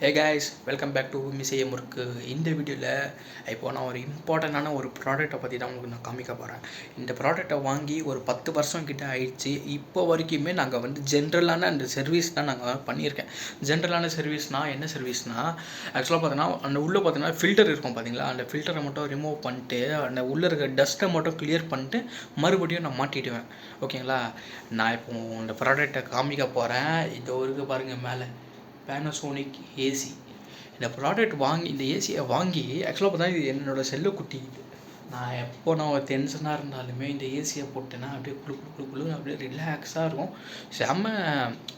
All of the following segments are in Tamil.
Hey guys, welcome back to Miss AM work. இந்த வீடியோவில் இப்போது நான் ஒரு இம்பார்ட்டண்டான ஒரு ப்ராடக்ட்டை பற்றி தான் உங்களுக்கு நான் காமிக்க போகிறேன். இந்த ப்ராடக்ட்டை வாங்கி ஒரு 10 வருஷம் கிட்டே ஆயிடுச்சு. இப்போ வரைக்குமே நாங்கள் ஜென்ரலான அந்த சர்வீஸ் தான் நாங்கள் பண்ணியிருக்கேன். ஜென்ரலான சர்வீஸ்னால் என்ன சர்வீஸ்னால், ஆக்சுவலாக பார்த்தீங்கன்னா அந்த உள்ளே பார்த்தீங்கன்னா ஃபில்டர் இருக்கும் பார்த்தீங்களா, அந்த ஃபில்டரை மட்டும் ரிமூவ் பண்ணிட்டு அந்த உள்ளே இருக்க டஸ்ட்டை மட்டும் கிளியர் பண்ணிட்டு மறுபடியும் நான் மாட்டிடுவேன். ஓகேங்களா, நான் இப்போது அந்த ப்ராடக்ட்டை காமிக்க போகிறேன். இதோ இருக்குது பாருங்கள் மேலே, பேனசோனிக் ஏசி. இந்த ப்ராடக்ட் வாங்கி, இந்த ஏசியை வாங்கி ஆக்சுவலாக பார்த்தா இது என்னோடய செல்லுக்குட்டி. நான் எப்போ நான் டென்ஷனாக இருந்தாலுமே இந்த ஏசியை போட்டேன்னா அப்படியே குழு குழு குழு குழுன்னு அப்படியே ரிலாக்ஸாக இருக்கும். செம்ம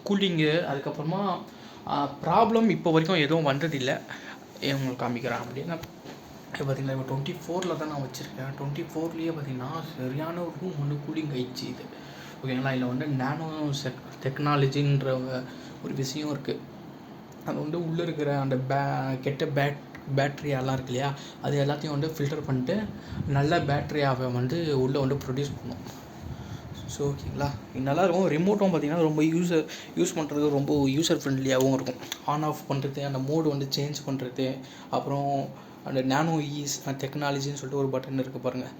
கூலிங்கு. அதுக்கப்புறமா ப்ராப்ளம் இப்போ வரைக்கும் எதுவும் வந்ததில்லை. உங்களுக்கு காமிக்கிறேன் அப்படின்னா பார்த்திங்கன்னா இப்போ 24 தான் நான் வச்சுருக்கேன். 24லேயே பார்த்திங்கன்னா சரியான ரூம் ஒன்று கூலிங் ஆயிடுச்சு இது. ஓகேங்களா, இதில் நானோ டெக்னாலஜின்ற ஒரு விஷயம் இருக்குது. அது உள்ளே இருக்கிற அந்த கெட்ட பேட்ரியாலாம் இருக்கு இல்லையா, அது எல்லாத்தையும் ஃபில்டர் பண்ணிட்டு நல்ல பேட்ரியாவை உள்ளே ப்ரொடியூஸ் பண்ணும். ஸோ ஓகேங்களா, இது நல்லாயிருக்கும். ரிமோட்டும் பார்த்திங்கன்னா ரொம்ப யூஸ் பண்ணுறதுக்கு ரொம்ப யூசர் ஃப்ரெண்ட்லியாகவும் இருக்கும். ஆன் ஆஃப் பண்ணுறது, அந்த மோடு சேஞ்ச் பண்ணுறது, அப்புறம் அந்த நானோ ஈஸ் டெக்னாலஜின்னு சொல்லிட்டு ஒரு பட்டன் இருக்குது பாருங்கள்.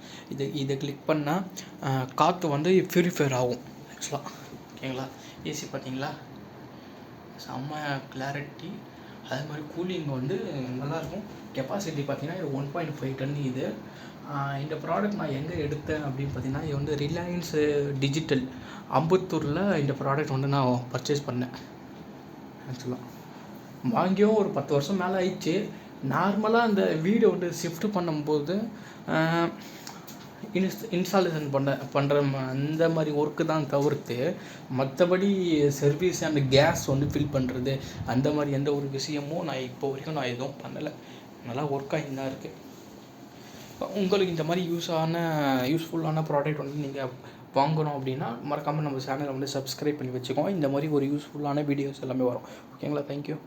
இதை கிளிக் பண்ணால் காற்று ப்யூரிஃபைர் ஆகும் ஆக்சுவலாக. ஓகேங்களா, ஏசி பார்த்தீங்களா, செம்ம கிளாரிட்டி. அதே மாதிரி கூலிங் நல்லாயிருக்கும். கெப்பாசிட்டி பார்த்திங்கன்னா இது 1.5 டன். இது இந்த ப்ராடக்ட் நான் எங்கே எடுத்தேன் அப்படின்னு பார்த்தீங்கன்னா, இது ரிலையன்ஸு டிஜிட்டல் அம்பத்தூரில் இந்த ப்ராடக்ட் நான் பர்ச்சேஸ் பண்ணேன். ஆக்சுவலாக வாங்கியும் ஒரு 10 வருஷம் மேலே ஆயிடுச்சு. நார்மலாக அந்த வீடை ஷிஃப்ட் பண்ணும்போது இன்ஸ்டாலேஷன் பண்ணுற அந்த மாதிரி ஒர்க்கு தான் தவிர்த்து மற்றபடி சர்வீஸ் அந்த கேஸ் ஃபில் பண்ணுறது அந்த மாதிரி எந்த ஒரு விஷயமும் நான் இப்போ வரைக்கும் எதுவும் பண்ணலை. நல்லா ஒர்க்காக தான் இருக்குது. உங்களுக்கு இந்த மாதிரி யூஸ்ஃபுல்லான ப்ராடக்ட் நீங்கள் வாங்கணும் அப்படின்னா மறக்காமல் நம்ம சேனலை சப்ஸ்கிரைப் பண்ணி வச்சுக்கோங்க. இந்த மாதிரி ஒரு யூஸ்ஃபுல்லான வீடியோஸ் எல்லாமே வரும். ஓகேங்களா, தேங்க்யூ.